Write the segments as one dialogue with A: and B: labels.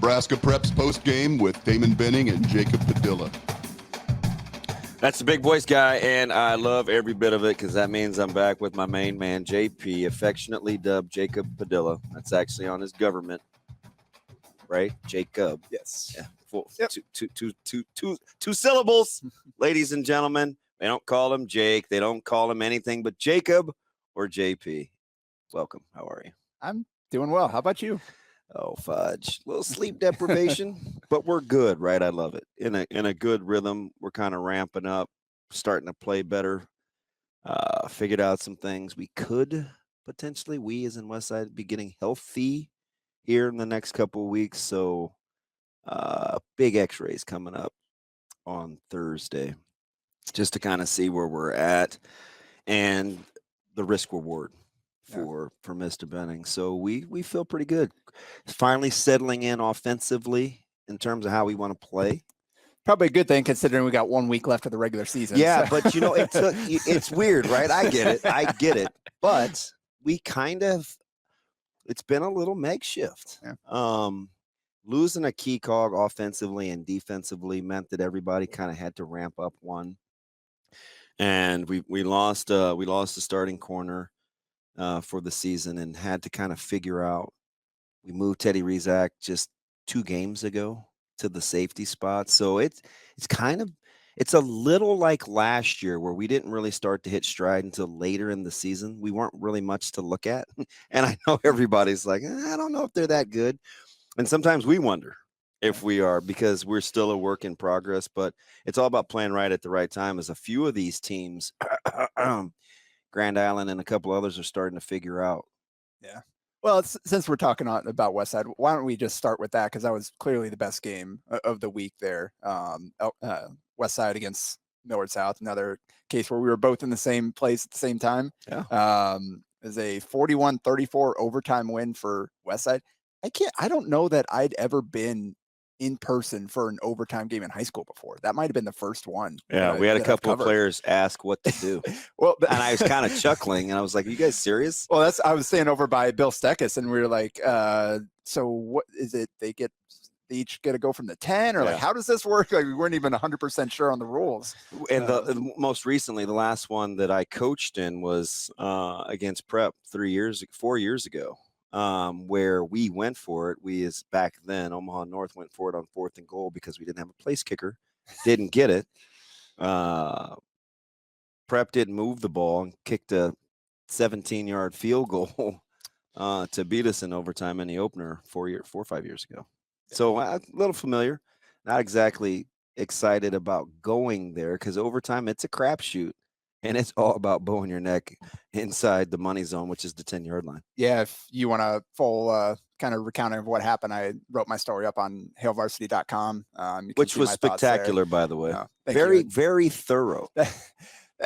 A: Nebraska Preps post-game with Damon Benning and Jacob Padilla.
B: That's the big voice guy, and I love every bit of it because that means I'm back with my main man, JP, affectionately dubbed Jacob Padilla. That's actually on his government, right? Jacob.
C: Yes.
B: Yeah.
C: Yep.
B: Two syllables, ladies and gentlemen. They don't call him Jake. They don't call him anything but Jacob or JP. Welcome. How are you?
C: I'm doing well. How about you?
B: Oh, fudge. A little sleep deprivation, but we're good, right? I love it. In a good rhythm. We're kind of ramping up, starting to play better. Figured out some things we could potentially, we as in Westside, be getting healthy here in the next couple of weeks. So big x-rays coming up on Thursday just to kind of see where we're at and the risk reward for Mr. Benning. So we feel pretty good. Finally settling in offensively in terms of how we want to play.
C: Probably a good thing considering we got 1 week left of the regular season.
B: Yeah,
C: so.
B: but it's weird, right? I get it. But we kind of, it's been a little makeshift.
C: Yeah.
B: Losing a key cog offensively and defensively meant that everybody kind of had to ramp up one. And we lost the starting corner for the season and had to kind of figure out. We moved Teddy Rizak just 2 games ago to the safety spot. So it's a little like last year where we didn't really start to hit stride until later in the season. We weren't really much to look at. And I know everybody's like, I don't know if they're that good. And sometimes we wonder if we are because we're still a work in progress, but it's all about playing right at the right time as a few of these teams, Grand Island and a couple others are starting to figure out.
C: Yeah. Well, since we're talking about Westside, why don't we just start with that? Because that was clearly the best game of the week there. Westside against Millard South, another case where we were both in the same place at the same time.
B: Yeah.
C: It was a 41-34 overtime win for Westside. I don't know that I'd ever been in person for an overtime game in high school before. That might have been the first one.
B: Yeah, we had a couple of players ask what to do.
C: Well,
B: and I was kind of chuckling, and I was like, "Are you guys serious?"
C: Well, I was staying over by Bill Steckis, and we were like, "So what is it? They each get to go from the 10, or like how does this work?" Like we weren't even 100% sure on the rules.
B: And most recently, the last one that I coached in was against Prep 4 years ago. Where we went for it. We as back then, Omaha North went for it on 4th and goal because we didn't have a place kicker, didn't get it. Prep didn't move the ball and kicked a 17-yard field goal to beat us in overtime in the opener 4 or 5 years ago. So a little familiar, not exactly excited about going there because overtime it's a crapshoot. And it's all about bowing your neck inside the money zone, which is the 10-yard line.
C: Yeah, if you want a full kind of recounting of what happened, I wrote my story up on hailvarsity.com.
B: Which was spectacular, by the way. Very, very thorough.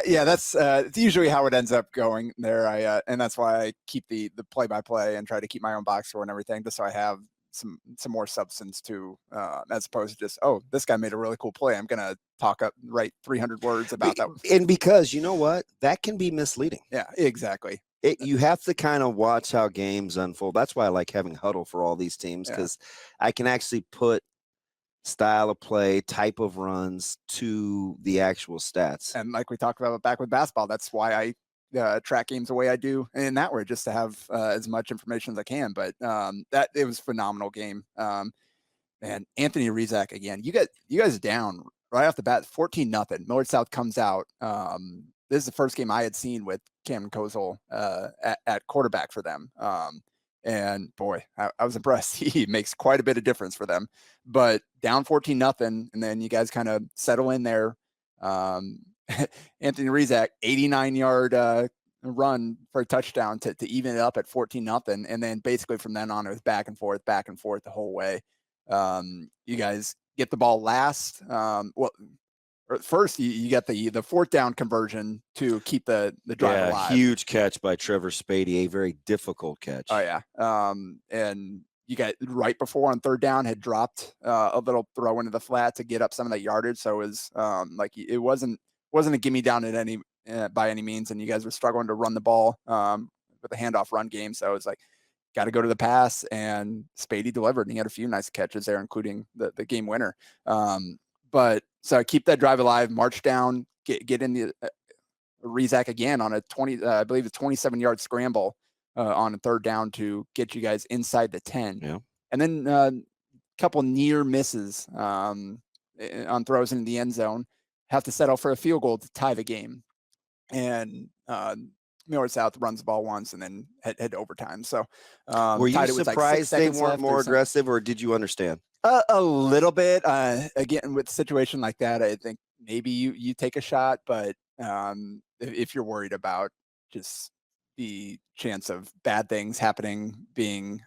C: Yeah, that's usually how it ends up going there. And that's why I keep the play-by-play and try to keep my own box score and everything, just so I have some more substance to as opposed to just, oh, this guy made a really cool play, I'm gonna write 300 words about that.
B: And because you know what, that can be misleading.
C: Yeah, exactly.
B: You have to kind of watch how games unfold. That's why I like having huddle for all these teams, because I can actually put style of play, type of runs to the actual stats.
C: And like we talked about back with basketball, that's why I track games the way I do in that way, just to have as much information as I can. But that it was a phenomenal game. And Anthony Rizak again. You guys down right off the bat, 14-0. Millard South comes out. This is the first game I had seen with Cameron Kozel at quarterback for them. And boy, I was impressed. He makes quite a bit of difference for them. But down 14-0, and then you guys kind of settle in there. Anthony Rizak, 89-yard run for a touchdown to even it up at 14-0, and then basically from then on it was back and forth the whole way. You guys get the ball last. First you get the 4th down conversion to keep the drive alive.
B: Huge catch by Trevor Spady, a very difficult catch.
C: Oh yeah, and you got right before on 3rd down had dropped a little throw into the flat to get up some of that yardage. So it was like it wasn't a gimme down at any by any means, and you guys were struggling to run the ball with a handoff run game. So it was like got to go to the pass, and Spady delivered. And he had a few nice catches there, including the game winner. But so I keep that drive alive, march down, get in the Rizak again on a 27-yard scramble on a third down to get you guys inside the 10.
B: Yeah.
C: And then a couple near misses on throws into the end zone. Have to settle for a field goal to tie the game. And Millard South runs the ball once and then head to overtime. So
B: were you surprised they weren't more aggressive, or did you understand?
C: A little bit. Again, with a situation like that, I think maybe you take a shot, but if you're worried about just the chance of bad things happening being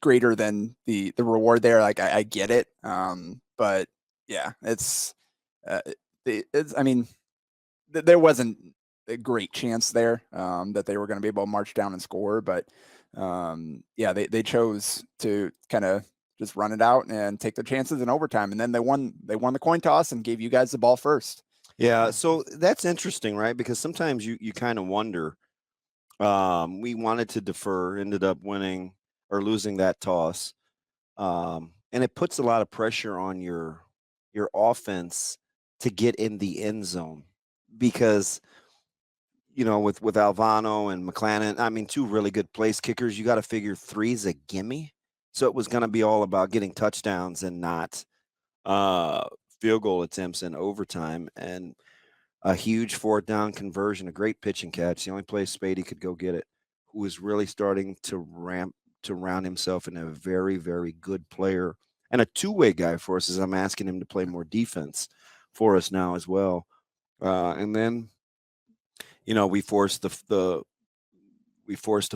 C: greater than the reward there, like I get it. But yeah, I mean, there wasn't a great chance there that they were going to be able to march down and score, but yeah, they chose to kind of just run it out and take their chances in overtime, and then they won the coin toss and gave you guys the ball first.
B: Yeah, so that's interesting, right? Because sometimes you kind of wonder. We wanted to defer, ended up winning or losing that toss, and it puts a lot of pressure on your offense to get in the end zone, because with Alvano and McClannon, I mean, two really good place kickers. You got to figure three's a gimme. So it was going to be all about getting touchdowns and not field goal attempts in overtime. And a huge fourth down conversion, a great pitch and catch. The only place Spady could go get it, who was really starting to round himself in a very, very good player and a two-way guy for us, as I'm asking him to play more defense for us now as well. And then, we forced the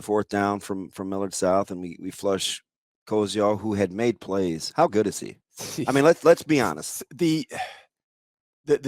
B: fourth down from Millard South, and we flush Kozio, who had made plays. How good is he? I mean, let's be honest.
C: The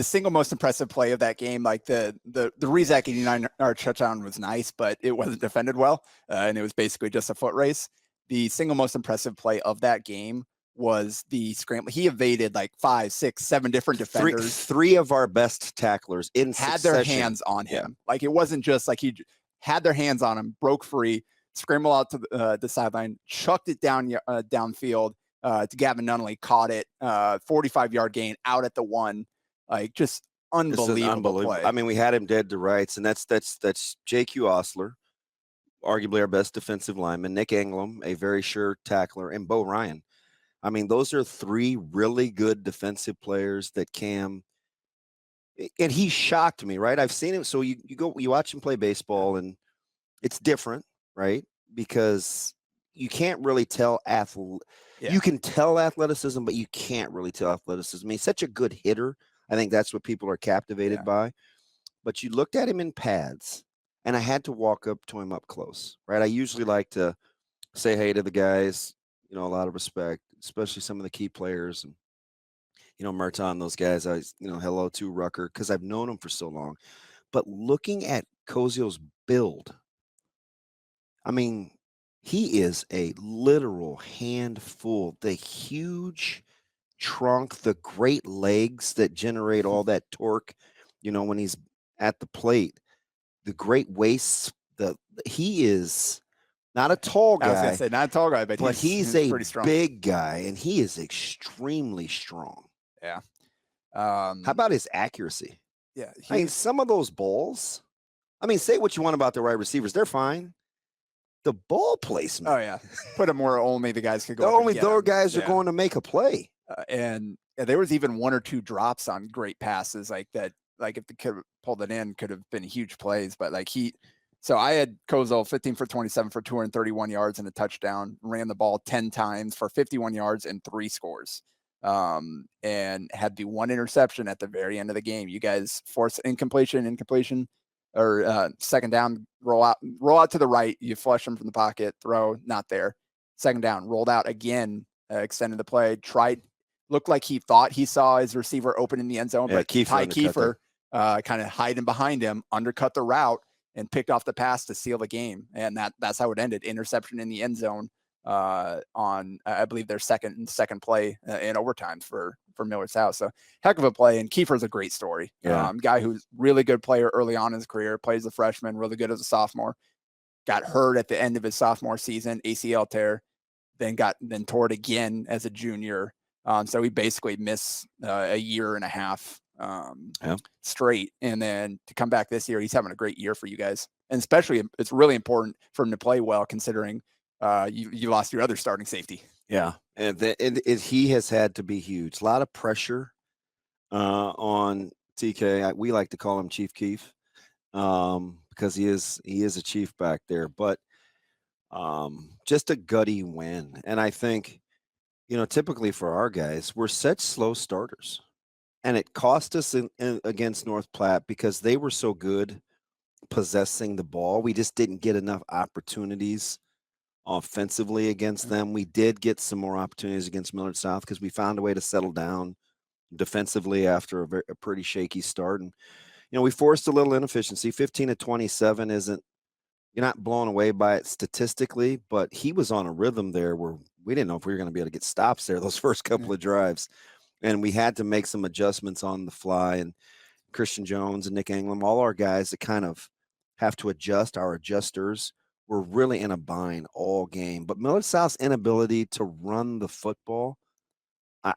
C: single most impressive play of that game, like the Rizak 89-yard touchdown was nice, but it wasn't defended well, and it was basically just a foot race. The single most impressive play of that game was the scramble. He evaded like 5, 6, 7 different defenders.
B: Three of our best tacklers
C: had
B: succession.
C: Their hands on him.
B: Yeah.
C: Like, it wasn't just like he had their hands on him, broke free, scrambled out to the sideline, chucked it downfield to Gavin Nunnally, caught it, 45-yard gain out at the 1. Like, just unbelievable play.
B: I mean, we had him dead to rights, and that's J.Q. Osler, arguably our best defensive lineman, Nick Englam, a very sure tackler, and Bo Ryan. I mean, those are 3 really good defensive players that Cam, and he shocked me, right? I've seen him. So you watch him play baseball, and it's different, right? Because you can't really tell You can tell athleticism, but you can't really tell athleticism. I mean, he's such a good hitter. I think that's what people are captivated by. But you looked at him in pads, and I had to walk up to him up close, right? I usually like to say hey to the guys, a lot of respect, especially some of the key players. And, Merton, those guys, hello to Rucker, because I've known him for so long. But looking at Kozio's build, I mean, he is a literal handful. The huge trunk, the great legs that generate all that torque, when he's at the plate, the great waist, he is not a tall guy.
C: I was going to say, not a tall guy, but
B: he's a
C: pretty strong.
B: Big guy, and he is extremely strong.
C: Yeah.
B: How about his accuracy?
C: Yeah.
B: I mean, some of those balls, say what you want about the wide receivers. They're fine. The ball placement.
C: Oh, yeah. Put them where only the guys could go.
B: Only those guys are going to make a play.
C: And there was even 1 or 2 drops on great passes like that. Like, if the kid pulled it in, could have been huge plays. But so I had Kozel 15 for 27 for 231 yards and a touchdown, ran the ball 10 times for 51 yards and 3 scores. And had the 1 interception at the very end of the game. You guys force incompletion, or second down, roll out to the right. You flush them from the pocket, throw, not there. Second down, rolled out again, extended the play, looked like he thought he saw his receiver open in the end zone, but Ty Kiefer kind of hiding behind him, undercut the route and picked off the pass to seal the game. And that's how it ended. Interception in the end zone on, I believe, their second play in overtime for Millard South. So heck of a play. And Kiefer's a great story.
B: Yeah.
C: Guy who's really good player early on in his career, plays as a freshman, really good as a sophomore. got hurt at the end of his sophomore season, ACL tear, then tore it again as a junior. So he basically missed a year and a half straight. And then to come back this year, he's having a great year for you guys. And especially it's really important for him to play well, considering you lost your other starting safety.
B: Yeah. And he has had to be huge. A lot of pressure on TK. We like to call him Chief Keef because he is a chief back there. But just a gutty win. And I think, typically for our guys, we're such slow starters. And it cost us against North Platte because they were so good possessing the ball. We just didn't get enough opportunities offensively against them. We did get some more opportunities against Millard South because we found a way to settle down defensively after a pretty shaky start. And, we forced a little inefficiency. 15-27 isn't, you're not blown away by it statistically, but he was on a rhythm there where we didn't know if we were going to be able to get stops there those first couple of drives. And we had to make some adjustments on the fly. And Christian Jones and Nick Anglam, all our guys that kind of have to adjust, our adjusters, were really in a bind all game. But Millard South's inability to run the football,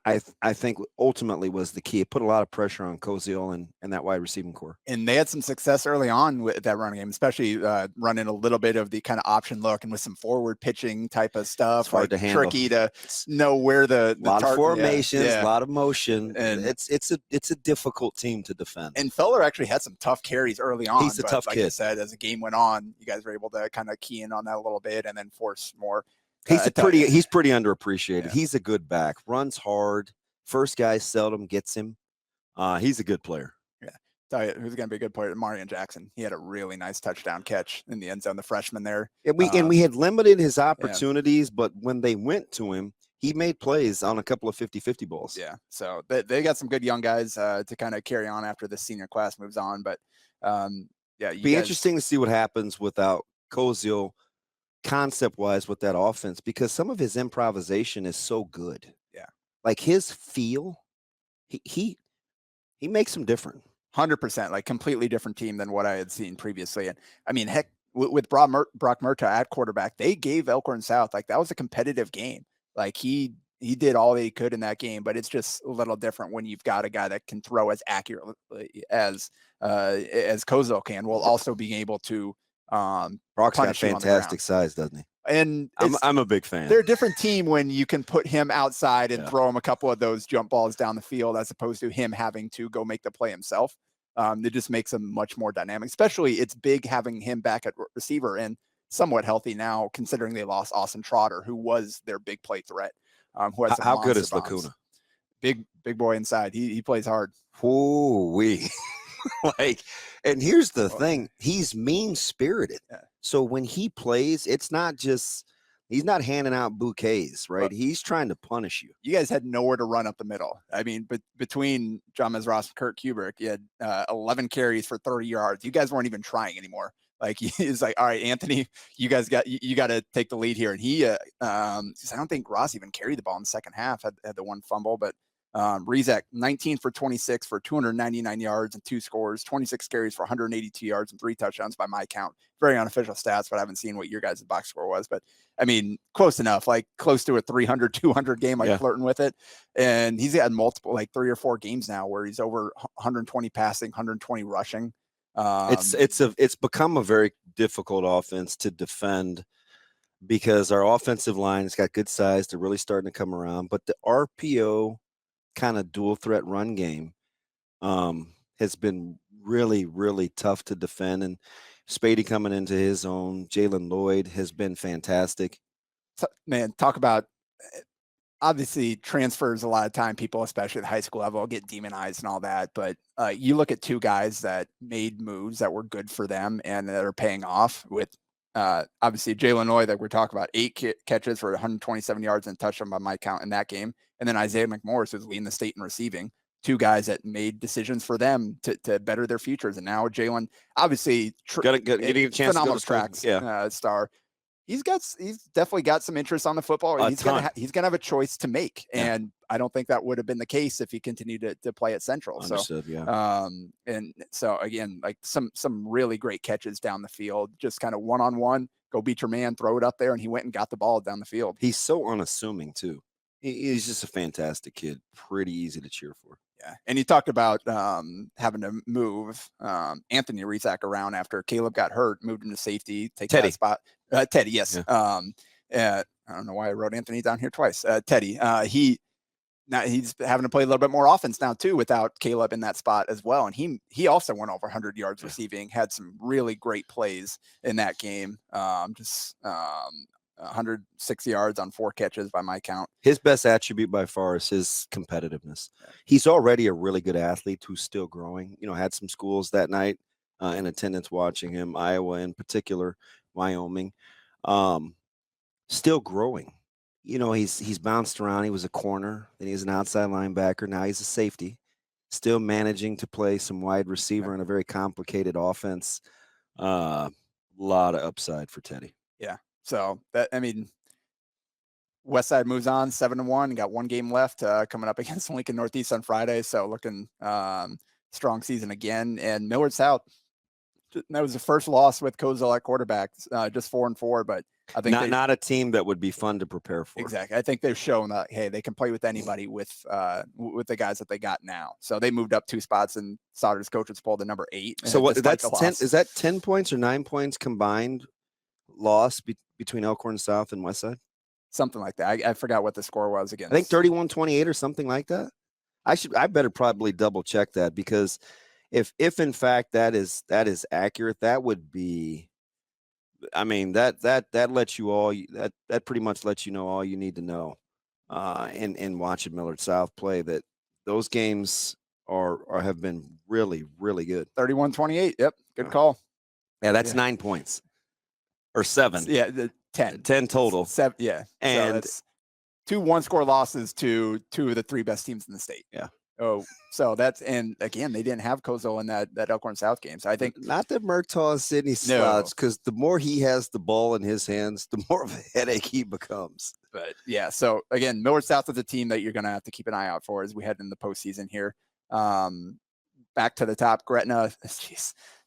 B: I think ultimately was the key. It put a lot of pressure on Koziel and that wide receiving core.
C: And they had some success early on with that running game, especially running a little bit of the kind of option look and with some forward pitching type of stuff.
B: It's hard to handle.
C: Tricky to know where the
B: lot of formations, a lot of motion, and it's a difficult team to defend.
C: And Feller actually had some tough carries early on.
B: He's a tough kid.
C: Like I said, as the game went on, you guys were able to kind of key in on that a little bit and then force more.
B: He's pretty underappreciated.
C: Yeah.
B: He's a good back, runs hard. First guy seldom gets him. He's a good player.
C: Yeah. Tell you who's going to be a good player. Marion Jackson. He had a really nice touchdown catch in the end zone. The freshman there.
B: And we had limited his opportunities, but when they went to him, he made plays on a couple of 50-50 balls.
C: Yeah. So they got some good young guys to kind of carry on after the senior class moves on. But
B: be interesting to see what happens without Koziel concept-wise with that offense, because some of his improvisation is so good.
C: Yeah.
B: Like his feel, he makes them different.
C: 100%, like completely different team than what I had seen previously. And I mean, heck, with Brock Murtaugh at quarterback, they gave Elkhorn South, like that was a competitive game. Like he did all that he could in that game, but it's just a little different when you've got a guy that can throw as accurately as Koziel can, while also being able to
B: Brock's got fantastic size, doesn't he?
C: And
B: I'm a big fan.
C: They're a different team when you can put him outside and throw him a couple of those jump balls down the field, as opposed to him having to go make the play himself. It just makes him much more dynamic. Especially, it's big having him back at receiver and somewhat healthy now, considering they lost Austin Trotter, who was their big play threat. Who has
B: how good is Lacuna?
C: Big boy inside. He plays hard.
B: Ooh, and here's the thing, he's mean-spirited.
C: Yeah.
B: So when he plays, it's not just, he's not handing out bouquets, right? He's trying to punish you.
C: You guys had nowhere to run up the middle. I mean, but between John Mesros and Kurt Kubrick, you had 11 carries for 30 yards. You guys weren't even trying anymore. Like, he's like, all right, Anthony, you guys got to take the lead here. And he, I don't think Ross even carried the ball in the second half, had the one fumble, but Rizak 19 for 26 for 299 yards and 2 scores, 26 carries for 182 yards and 3 touchdowns by my count. Very unofficial stats, but I haven't seen what your guys' box score was. But I mean, close enough, like close to a 300, 200 game, like flirting with it. And he's had multiple, like 3 or 4 games now where he's over 120 passing, 120 rushing.
B: It's become a very difficult offense to defend because our offensive line has got good size. They're really starting to come around, but the RPO kind of dual threat run game has been really, really tough to defend. And Spady coming into his own, Jalen Lloyd has been fantastic.
C: Man, talk about, obviously transfers a lot of time, people, especially at the high school level, get demonized and all that. But you look at 2 guys that made moves that were good for them and that are paying off with, obviously Jalen Lloyd, that we're talking about, 8 catches for 127 yards and a touchdown by my count in that game. And then Isaiah McMorris, who's leading the state in receiving. 2 guys that made decisions for them to better their futures. And now Jalen, obviously,
B: getting a chance
C: phenomenal
B: to
C: tracks star. he's definitely got some interest on the football. He's gonna have a choice to make, and I don't think that would have been the case if he continued to play at Central.
B: Understood,
C: and so again, like some really great catches down the field, just kind of one-on-one, go beat your man, throw it up there, and he went and got the ball down the field.
B: He's so unassuming too. He's just a fantastic kid, pretty easy to cheer for.
C: Yeah, and he talked about having to move Anthony Rizak around after Caleb got hurt, moved him to safety, take that spot. Teddy, yes. Yeah. I don't know why I wrote Anthony down here twice. Teddy, he's having to play a little bit more offense now too, without Caleb in that spot as well. And he also went over 100 yards receiving, had some really great plays in that game. 106 yards on 4 catches by my count.
B: His best attribute by far is his competitiveness. He's already a really good athlete who's still growing. Had some schools that night in attendance watching him, Iowa in particular, Wyoming, still growing. He's bounced around. He was a corner, then he's an outside linebacker. Now he's a safety, still managing to play some wide receiver in a very complicated offense. Lot of upside for Teddy.
C: Yeah. So Westside moves on 7-1, got 1 game left coming up against Lincoln Northeast on Friday. So looking strong season again. And Millard South, that was the first loss with Kozel at quarterback, just 4-4. But I think
B: not a team that would be fun to prepare for.
C: Exactly. I think they've shown that, hey, they can play with anybody with the guys that they got now. So they moved up 2 spots, and Sauter's coach was pulled to number 8.
B: So what? That's 10. Is that 10 points or 9 points combined loss between Elkhorn South and Westside?
C: Something like that. I forgot what the score was against.
B: I think 31-28 or something like that. I better probably double check that, because if in fact that is accurate, that would be, that lets you all, that pretty much lets you know all you need to know in watching Millard South play, that those games have been really, really good.
C: 31-28. Yep. Good call.
B: Yeah, that's 9 points. Or 7.
C: Yeah, 10.
B: 10 total.
C: 7, yeah. And so that's 2 one-score losses to 2 of the 3 best teams in the state.
B: Yeah.
C: Oh, so and again, they didn't have Kozel in that Elkhorn South game. So I think
B: not that Murtaugh is Sydney slouch, because the more he has the ball in his hands, the more of a headache he becomes.
C: But yeah, so again, Millard South is a team that you're going to have to keep an eye out for as we head in the postseason here. Back to the top, Gretna,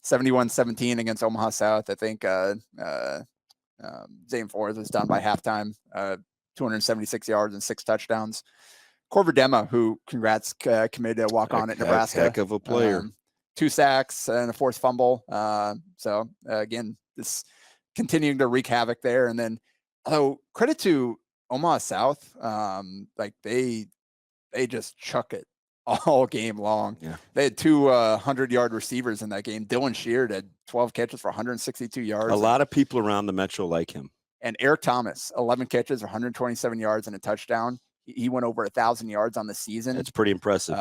C: 71-17 against Omaha South. I think Zane Forrest was done by halftime, 276 yards and 6 touchdowns. Corver Dema, who, congrats, committed to walk on at Nebraska.
B: Heck of a player.
C: 2 sacks and a forced fumble. So again, just continuing to wreak havoc there. And then, credit to Omaha South, they just chuck it all game long.
B: Yeah.
C: They had 2 100-yard receivers in that game. Dylan Sheard had 12 catches for 162 yards.
B: A lot of people around the Metro like him.
C: And Eric Thomas, 11 catches, 127 yards and a touchdown. He went over 1,000 yards on the season.
B: It's pretty impressive.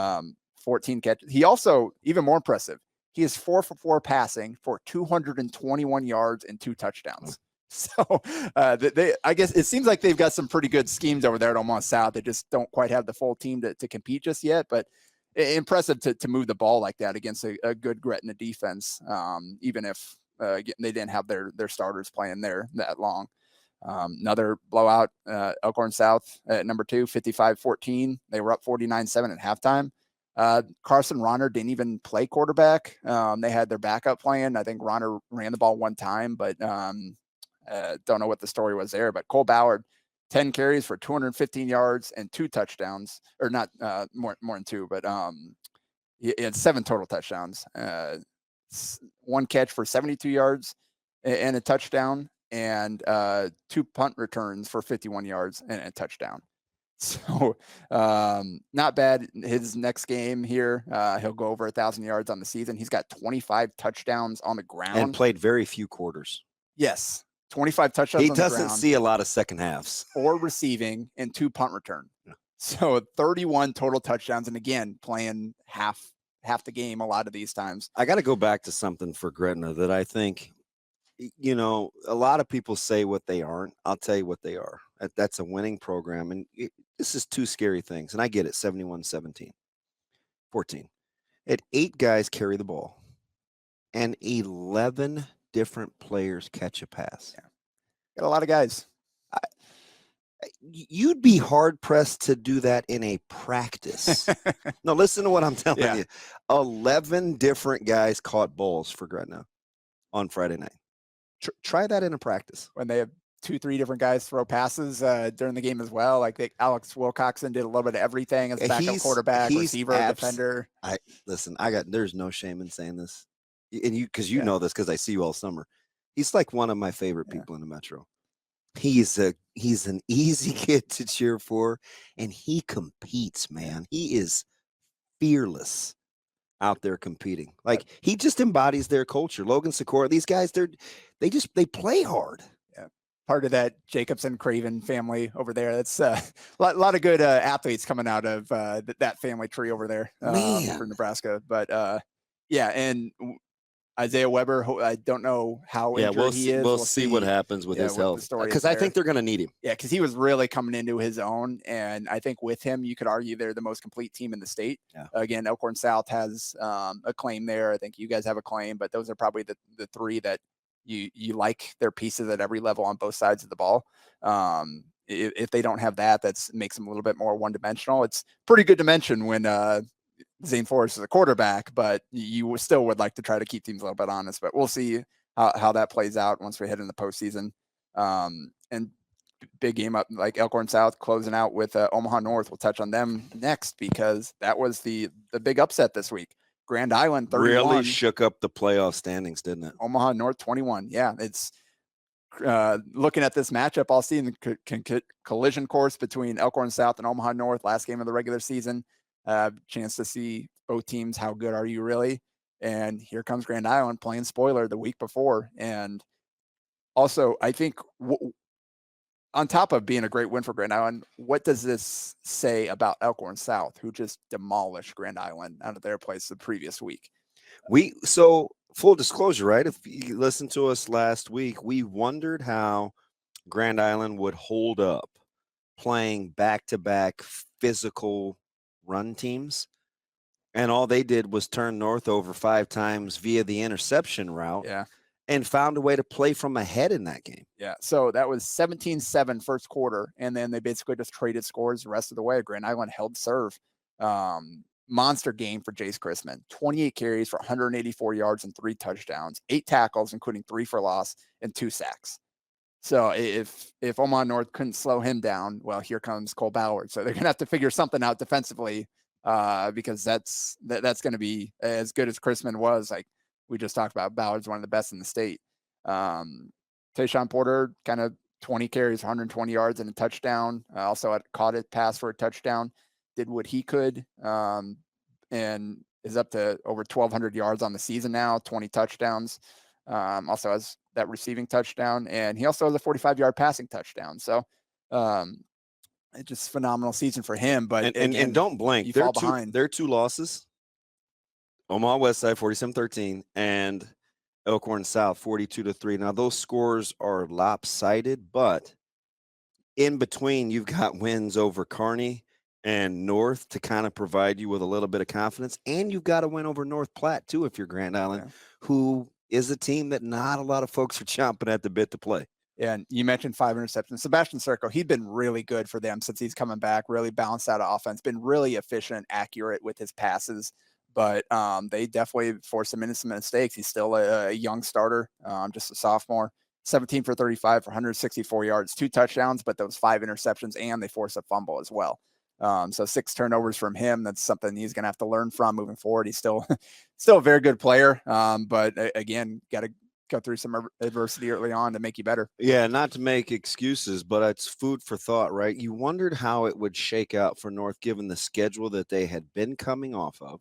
C: 14 catches. He also, even more impressive, he is 4 for 4 passing for 221 yards and 2 touchdowns. So I guess it seems like they've got some pretty good schemes over there at Omaha South. They just don't quite have the full team to compete just yet, but impressive to move the ball like that against a good Gretna defense, even if they didn't have their starters playing there that long. Another blowout, Elkhorn South at number 2, 55-14. They were up 49-7 at halftime. Carson Ronner didn't even play quarterback. They had their backup playing. I think Ronner ran the ball 1 time, but don't know what the story was there. But Cole Ballard, 10 carries for 215 yards and 2 touchdowns, or not more than 2, but he had 7 total touchdowns. 1 catch for 72 yards and a touchdown, and 2 punt returns for 51 yards and a touchdown. So not bad. His next game here, he'll go over 1,000 yards on the season. He's got 25 touchdowns on the ground
B: and played very few quarters.
C: Yes, 25 touchdowns.
B: He
C: on the
B: doesn't
C: ground,
B: see a lot of second halves.
C: 4 receiving and 2 punt return.
B: Yeah.
C: So 31 total touchdowns, and again, playing half the game a lot of these times.
B: I got to go back to something for Gretna that I think, a lot of people say what they aren't. I'll tell you what they are. That's a winning program. And this is 2 scary things. And I get it, 71-17, 14. At 8 guys carry the ball and 11 different players catch a pass.
C: Yeah. Got a lot of guys.
B: You'd be hard pressed to do that in a practice. No, listen to what I'm telling you. 11 different guys caught balls for Gretna on Friday night. Try that in a practice.
C: When they have 2-3 different guys throw passes during the game as well. Like Alex Wilcoxon did a little bit of everything as backup quarterback, receiver, defender.
B: There's no shame in saying this. And because you know this because I see you all summer. He's like one of my favorite people in the Metro. He's an easy kid to cheer for, and he competes, man. He is fearless out there competing. Like he just embodies their culture. Logan Sikora, these guys, they play hard.
C: Yeah, part of that Jacobson Craven family over there. That's a lot of good athletes coming out of that family tree over there for Nebraska. But and Isaiah Weber, I don't know how injured he is.
B: We'll see what happens with his health. Because I think they're going to need him.
C: Yeah, because he was really coming into his own. And I think with him, you could argue they're the most complete team in the state. Yeah. Again, Elkhorn South has a claim there. I think you guys have a claim. But those are probably the three that you like their pieces at every level on both sides of the ball. If they don't have that makes them a little bit more one-dimensional. It's pretty good to mention when Zane Forrest is a quarterback, but you still would like to try to keep teams a little bit honest. But we'll see how that plays out once we head in the postseason. And big game up like Elkhorn South closing out with Omaha North. We'll touch on them next because that was the big upset this week. Grand Island 31
B: really shook up the playoff standings, didn't it?
C: Omaha North 21. Yeah, it's looking at this matchup, I'll see in the collision course between Elkhorn South and Omaha North, last game of the regular season. Chance to see both teams. How good are you really? And here comes Grand Island playing spoiler the week before. And also, I think on top of being a great win for Grand Island, what does this say about Elkhorn South, who just demolished Grand Island out of their place the previous week?
B: So full disclosure, right? If you listened to us last week, we wondered how Grand Island would hold up playing back-to-back physical run teams, and all they did was turn North over 5 times via the interception route and found a way to play from ahead in that game.
C: Yeah, so that was 17-7 first quarter, and then they basically just traded scores the rest of the way. Grand Island held serve. Monster game for Jace Chrisman. 28 carries for 184 yards and 3 touchdowns, 8 tackles, including 3 for loss and 2 sacks. So if Omaha North couldn't slow him down, well, here comes Cole Ballard. So they're going to have to figure something out defensively because that's going to be as good as Chrisman was. Like we just talked about, Ballard's one of the best in the state. Tayshawn Porter, kind of 20 carries, 120 yards and a touchdown. Also caught a pass for a touchdown. Did what he could and is up to over 1,200 yards on the season now, 20 touchdowns. Also has that receiving touchdown, and he also has a 45-yard passing touchdown. So it's just phenomenal season for him. But
B: and don't blink,
C: fall behind.
B: Their 2 losses, Omaha Westside 47-13 and Elkhorn South 42-3. Now those scores are lopsided, but in between you've got wins over Kearney and North to kind of provide you with a little bit of confidence, and you've got to win over North Platte too if you're Grand Island, who is a team that not a lot of folks are chomping at the bit to play.
C: And you mentioned 5 interceptions. Sebastian Serco, he's been really good for them since he's coming back, really balanced out of offense, been really efficient, accurate with his passes. But they definitely forced him into some mistakes. He's still a young starter, just a sophomore. 17 for 35 for 164 yards, 2 touchdowns, but those 5 interceptions, and they forced a fumble as well. So 6 turnovers from him. That's something he's going to have to learn from moving forward. He's still a very good player. But again, got to go through some adversity early on to make you better.
B: Yeah. Not to make excuses, but it's food for thought, right? You wondered how it would shake out for North, given the schedule that they had been coming off of,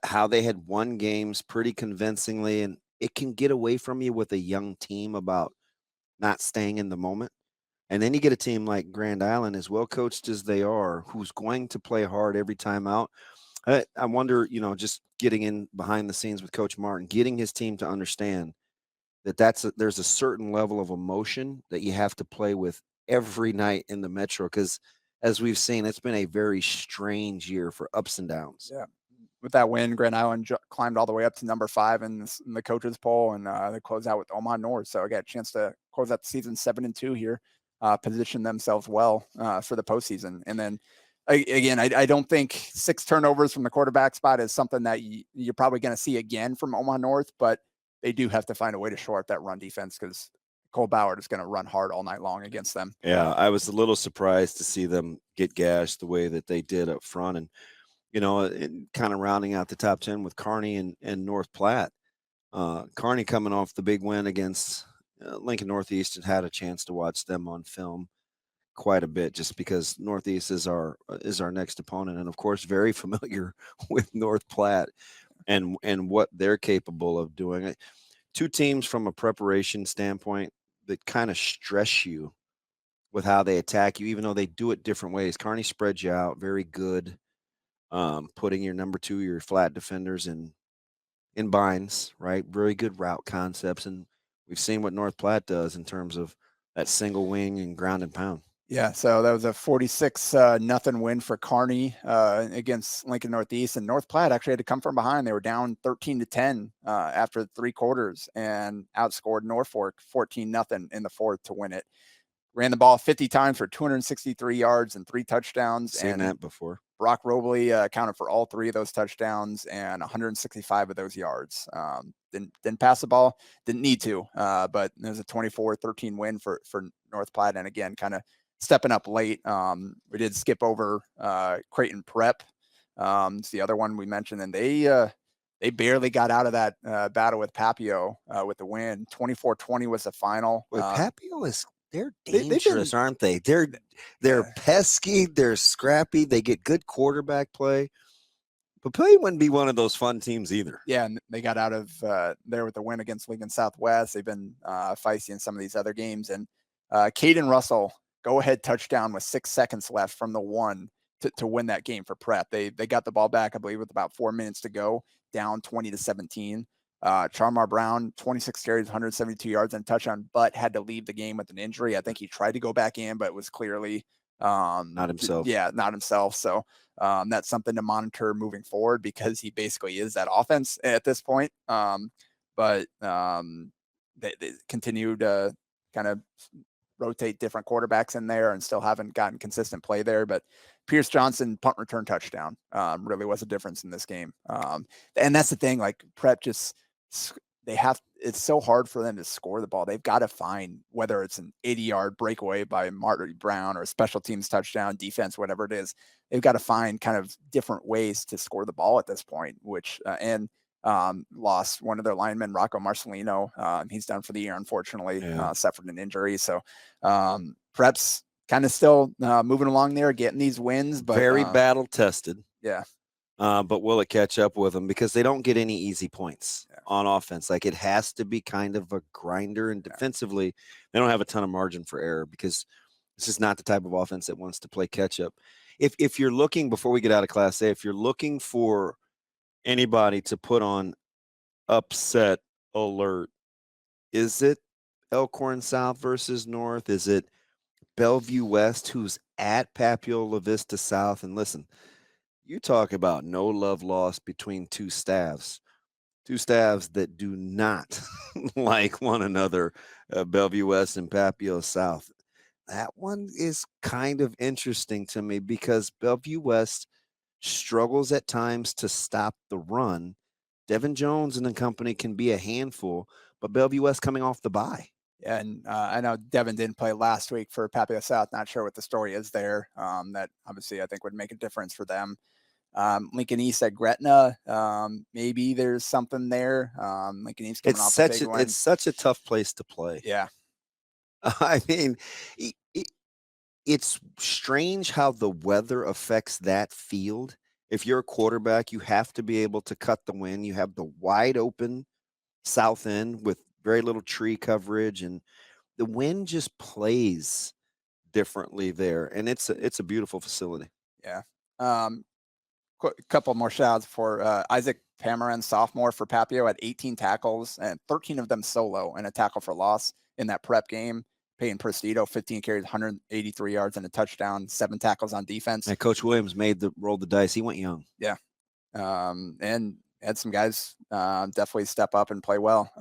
B: how they had won games pretty convincingly. And it can get away from you with a young team about not staying in the moment. And then you get a team like Grand Island, as well coached as they are, who's going to play hard every time out. I wonder, just getting in behind the scenes with Coach Martin, getting his team to understand that there's a certain level of emotion that you have to play with every night in the Metro. Because as we've seen, it's been a very strange year for ups and downs.
C: Yeah. With that win, Grand Island climbed all the way up to number 5 in the coaches poll, and they closed out with Omaha North. So I got a chance to close out the season 7-2 here, position themselves well for the postseason. And then again, I don't think 6 turnovers from the quarterback spot is something that you're probably going to see again from Omaha North, but they do have to find a way to shore up that run defense because Cole Ballard is going to run hard all night long against them.
B: Yeah, I was a little surprised to see them get gashed the way that they did up front. And, you know, kind of rounding out the top 10 with Kearney and North Platte. Kearney coming off the big win against Lincoln Northeast, and had a chance to watch them on film quite a bit just because Northeast is our next opponent, and of course very familiar with North Platte and what they're capable of doing. Two teams from a preparation standpoint that kind of stress you with how they attack you, even though they do it different ways. Kearney spreads you out very good, putting your number 2, your flat defenders in binds, right? Very good route concepts, and we've seen what North Platte does in terms of that single wing and ground and pound.
C: Yeah, so that was a 46 nothing win for Kearney against Lincoln Northeast, and North Platte actually had to come from behind. They were down 13-10 after 3 quarters and outscored Norfolk 14-0 in the 4th to win it. Ran the ball 50 times for 263 yards and 3 touchdowns.
B: Seen that before.
C: Brock Robley accounted for all 3 of those touchdowns and 165 of those yards. Didn't pass the ball, didn't need to, but it was a 24-13 win for North Platte. And again, kind of stepping up late. We did skip over Creighton Prep. It's the other one we mentioned, and they barely got out of that battle with Papio with the win. 24-20 was the final.
B: Papio they're dangerous, aren't they? They're pesky, they're scrappy, they get good quarterback play. Papillion wouldn't be one of those fun teams either.
C: Yeah, and they got out of there with the win against Lincoln Southwest. They've been feisty in some of these other games. And Caden Russell, go-ahead touchdown with 6 seconds left from the 1 to win that game for Prep. They got the ball back, I believe, with about 4 minutes to go, down 20-17. Charmar Brown, 26 carries, 172 yards and a touchdown, but had to leave the game with an injury. I think he tried to go back in, but was clearly
B: not himself.
C: Yeah, not himself. So that's something to monitor moving forward because he basically is that offense at this point. But they continue to kind of rotate different quarterbacks in there and still haven't gotten consistent play there. But Pierce Johnson punt return touchdown really was a difference in this game. And that's the thing, like Prep just, it's so hard for them to score the ball. They've got to find, whether it's an 80-yard breakaway by Marty Brown or a special teams touchdown, defense, whatever it is, they've got to find kind of different ways to score the ball at this point, which, lost one of their linemen, Rocco Marcelino. He's done for the year, unfortunately, suffered an injury. So Prep's kind of still moving along there, getting these wins, but
B: very battle tested.
C: Yeah.
B: But will it catch up with them? Because they don't get any easy points on offense. Like, it has to be kind of a grinder, and defensively, they don't have a ton of margin for error because this is not the type of offense that wants to play catch up. If you're looking, before we get out of Class A, if you're looking for anybody to put on upset alert, is it Elkhorn South versus North? Is it Bellevue West, who's at Papio La Vista South? And listen, you talk about no love lost between two staffs that do not like one another, Bellevue West and Papio South. That one is kind of interesting to me because Bellevue West struggles at times to stop the run. Devin Jones and the company can be a handful, but Bellevue West coming off the bye.
C: Yeah, and I know Devin didn't play last week for Papio South. Not sure what the story is there. That obviously I think would make a difference for them. Lincoln East at Gretna. Maybe there's something there. Lincoln East coming off a big win.
B: It's such a tough place to play.
C: Yeah.
B: I mean, it's strange how the weather affects that field. If you're a quarterback, you have to be able to cut the wind. You have the wide open south end with very little tree coverage, and the wind just plays differently there. And it's a beautiful facility.
C: Yeah. Couple more shout outs for Isaac Pamaran, sophomore for Papio, at 18 tackles and 13 of them solo and a tackle for loss in that Prep game. Peyton Prestito, 15 carries, 183 yards and a touchdown, 7 tackles on defense.
B: And Coach Williams rolled the dice. He went young.
C: Yeah. And had some guys definitely step up and play well.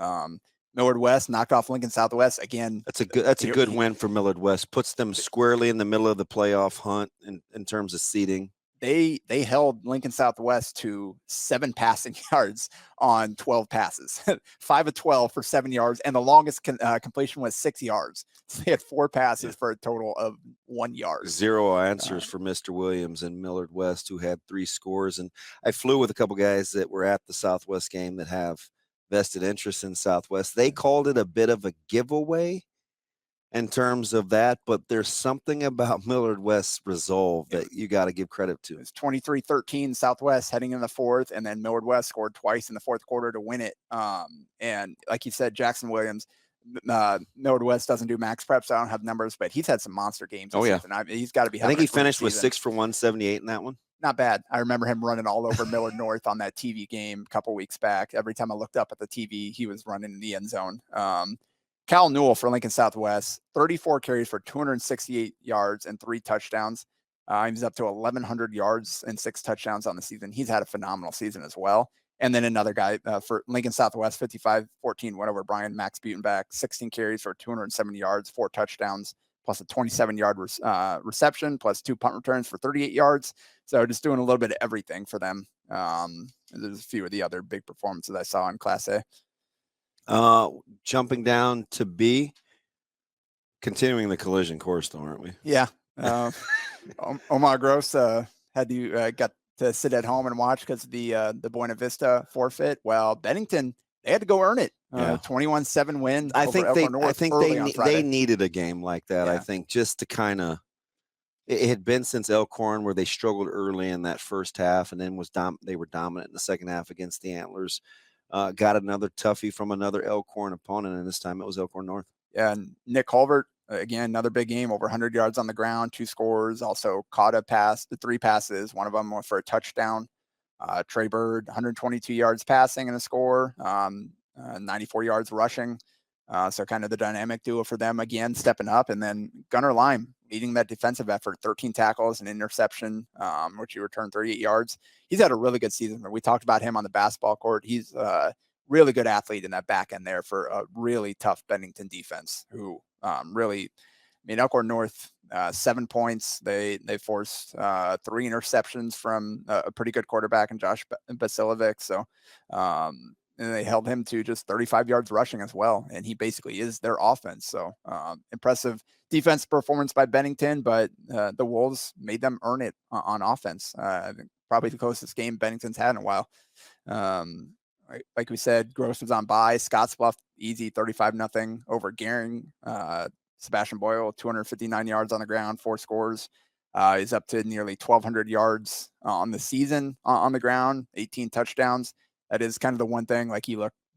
C: Millard West knocked off Lincoln Southwest again.
B: That's a good win for Millard West. Puts them squarely in the middle of the playoff hunt in terms of seeding.
C: They held Lincoln Southwest to 7 passing yards on 12 passes, 5 of 12 for 7 yards, and the longest completion was 6 yards. So they had 4 passes for a total of 1 yard.
B: 0 answers for Mr. Williams and Millard West, who had 3 scores. And I flew with a couple guys that were at the Southwest game that have vested interest in Southwest. They called it a bit of a giveaway in terms of that, but there's something about Millard West's resolve that you got to give credit to.
C: It's 23-13 Southwest heading in the fourth, and then Millard West scored twice in the fourth quarter to win it. And like you said, Jackson Williams, Millard West doesn't do max prep, so I don't have numbers, but he's had some monster games this season. He's got to be.
B: I think he finished with 6 for 178 in that one.
C: Not bad. I remember him running all over Millard North on that TV game a couple weeks back. Every time I looked up at the TV, he was running in the end zone. Cal Newell for Lincoln Southwest, 34 carries for 268 yards and 3 touchdowns. He's up to 1,100 yards and 6 touchdowns on the season. He's had a phenomenal season as well. And then another guy for Lincoln Southwest, 55-14 went over Brian Max Butenbach, 16 carries for 270 yards, 4 touchdowns, plus a 27-yard reception, plus 2 punt returns for 38 yards. So just doing a little bit of everything for them. There's a few of the other big performances I saw in Class A.
B: Jumping down to B, continuing the collision course, though, aren't we?
C: Yeah. Omaha Gross had to got to sit at home and watch because of the Buena Vista forfeit. Well, Bennington, they had to go earn it. 21-7 win.
B: I think they needed a game like that. Yeah. I think just to kind of. It had been since Elkhorn where they struggled early in that first half, and then they were dominant in the second half against the Antlers. Got another toughie from another Elkhorn opponent, and this time it was Elkhorn North.
C: Yeah, and Nick Hulbert, again, another big game, over 100 yards on the ground, 2 scores, also caught a pass, 3 passes, one of them was for a touchdown. Trey Bird, 122 yards passing and a score, 94 yards rushing. So kind of the dynamic duo for them again, stepping up. And then Gunnar Lime leading that defensive effort, 13 tackles, an interception, which he returned 38 yards. He's had a really good season. We talked about him on the basketball court. He's a really good athlete in that back end there for a really tough Bennington defense who really, Elkhorn North, 7 points. They forced 3 interceptions from a pretty good quarterback in Josh Basilovic. So, and they held him to just 35 yards rushing as well. And he basically is their offense. So impressive defense performance by Bennington, but the Wolves made them earn it on offense. I think probably the closest game Bennington's had in a while. Like we said, Gross was on bye. Scottsbluff, easy 35-0 over Gehring. Sebastian Boyle, 259 yards on the ground, 4 scores. He's up to nearly 1,200 yards on the season on the ground, 18 touchdowns. That is kind of the one thing, like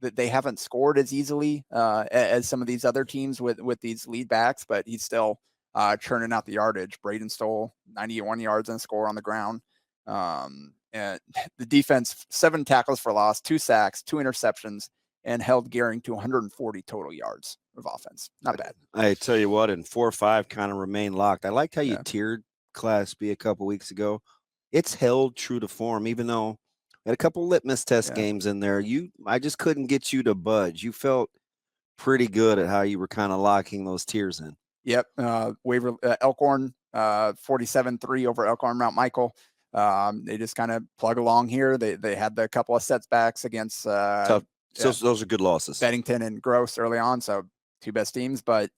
C: that they haven't scored as easily as some of these other teams with these lead backs, but he's still churning out the yardage. Braden Stoll, 91 yards and a score on the ground. And the defense, 7 tackles for loss, 2 sacks, 2 interceptions, and held Gehring to 140 total yards of offense. Not bad.
B: I tell you what, and 4 or 5 kind of remain locked. I liked how you tiered Class B a couple weeks ago. It's held true to form, even though we had a couple litmus test games in there. I just couldn't get you to budge. You felt pretty good at how you were kind of locking those tiers in.
C: Yep. Elkhorn, 47-3 over Elkhorn Mount Michael. They just kind of plug along here. They had the couple of setbacks against
B: tough. So those are good losses.
C: Bennington and Gross early on, so 2 best teams. But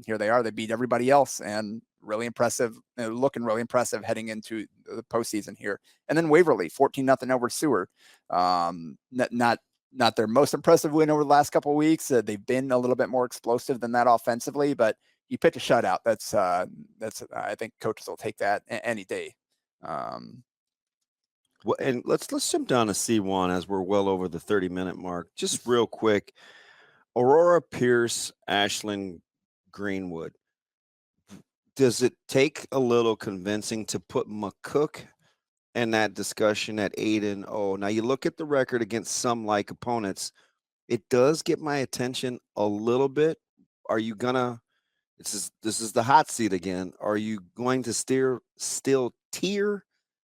C: here they are. They beat everybody else, and really impressive, looking really impressive heading into the postseason here. And then Waverly, 14-0 over Seward. Not their most impressive win over the last couple of weeks. They've been a little bit more explosive than that offensively, but you pitch a shutout. That's I think coaches will take that any day.
B: Well, and let's jump down to C1 as we're well over the 30-minute mark. Just real quick, Aurora, Pierce, Ashland, Greenwood. Does it take a little convincing to put McCook in that discussion at 8-0? Now you look at the record against some like opponents, it does get my attention a little bit. Are you gonna? This is the hot seat again. Are you going to still tier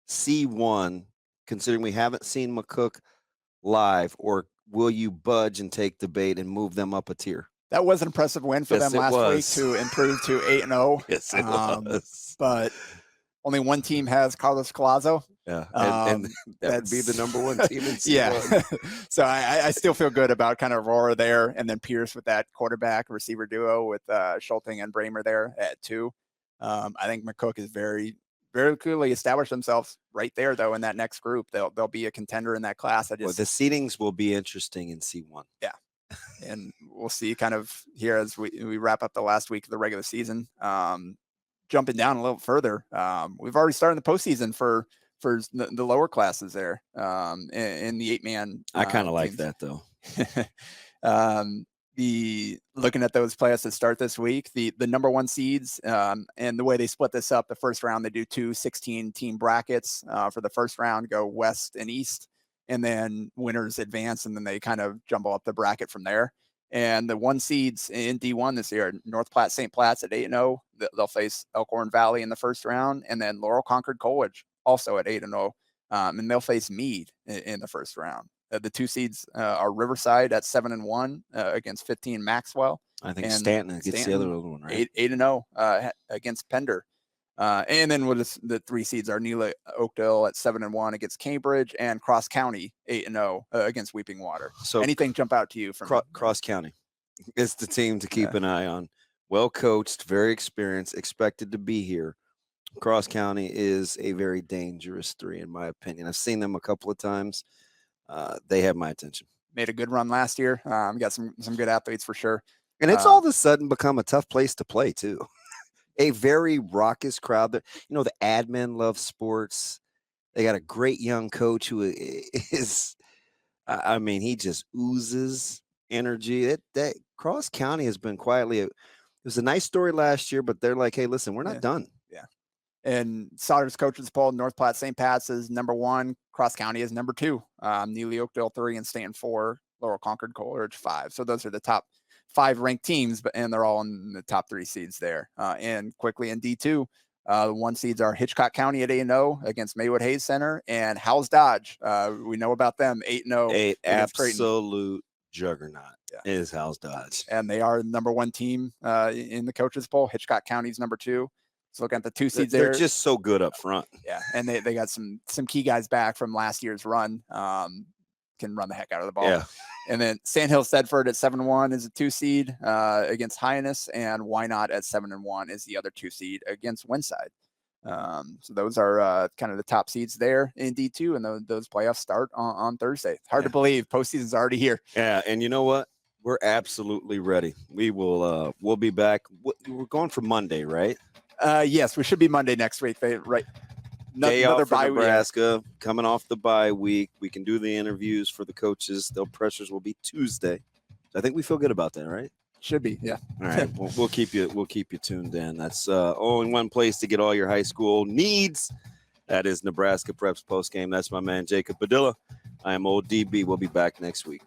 B: C1, considering we haven't seen McCook live, or will you budge and take the bait and move them up a tier?
C: That was an impressive win for
B: Yes,
C: them
B: it
C: last week
B: was.
C: to improve to 8-0.
B: Yes, it was.
C: But only one team has Carlos Colazo.
B: Yeah, and that would be the number one team in C1.
C: Yeah. So I still feel good about kind of Aurora there, and then Pierce with that quarterback receiver duo with Schulting and Bramer there at 2. I think McCook is very, very clearly established themselves right there, though, in that next group. They'll be a contender in that class.
B: Well, the seedings will be interesting in C1.
C: Yeah. And we'll see kind of here as we wrap up the last week of the regular season. Jumping down a little further, we've already started the postseason for the lower classes there in the 8-man.
B: I kind of like that, though.
C: Looking at those playoffs that start this week, the number 1 seeds and the way they split this up, the first round they do 2 16-team brackets. For the first round, go west and east, and then winners advance, and then they kind of jumble up the bracket from there. And the 1 seeds in D1 this year, North Platte, St. Platts at 8-0. They'll face Elkhorn Valley in the first round, and then Laurel Concord Coleridge also at 8-0. And they'll face Meade in the first round. The 2 seeds are Riverside at 7-1 against 15 Maxwell.
B: I think Stanton gets the other one, right?
C: 8-0 against Pender. And then the 3 seeds are Neela Oakdale at 7-1 against Cambridge, and Cross County 8-0 against Weeping Water. So anything jump out to you from
B: Cross County? It's the team to keep an eye on. Well coached, very experienced, expected to be here. Cross County is a very dangerous 3, in my opinion. I've seen them a couple of times. They have my attention.
C: Made a good run last year. Got some good athletes for sure.
B: And it's all of a sudden become a tough place to play too. A very raucous crowd. That, the admin love sports. They got a great young coach who is, he just oozes energy. That Cross County has been quietly. It was a nice story last year, but they're like, hey, listen, we're not done.
C: Yeah. And Sauter's coaches poll, North Platte St. Pat's is number 1. Cross County is number 2. Neely Oakdale 3 and Stanton 4. Laurel Concord Coleridge 5. So those are the top 5 ranked teams, and they're all in the top 3 seeds there. And quickly in D2, the 1 seeds are Hitchcock County at 8-0 against Maywood Hayes Center, and Howes Dodge. We know about them, 8-0.
B: A absolute juggernaut is Howes Dodge.
C: And they are the number 1 team in the coaches poll. Hitchcock County's number 2. So looking at the 2 seeds
B: they're just so good up front.
C: Yeah, and they got some key guys back from last year's run. Can run the heck out of the ball. Yeah. And then Sandhill Stedford at 7-1 is a 2 seed against Hyannis, and Wynot at 7-1 is the other 2 seed against Winside. So those are kind of the top seeds there in D2, and those playoffs start on Thursday. Hard to believe postseason's already here.
B: Yeah, and you know what? We're absolutely ready. We will. We'll be back. We're going for Monday, right?
C: Yes, we should be Monday next week.
B: Day off for Nebraska, coming off the bye week. We can do the interviews for the coaches. The pressures will be Tuesday. So I think we feel good about that, right?
C: Should be, yeah.
B: All right, we'll keep you tuned in. That's only one place to get all your high school needs. That is Nebraska Preps postgame. That's my man Jacob Padilla. I am Old DB. We'll be back next week.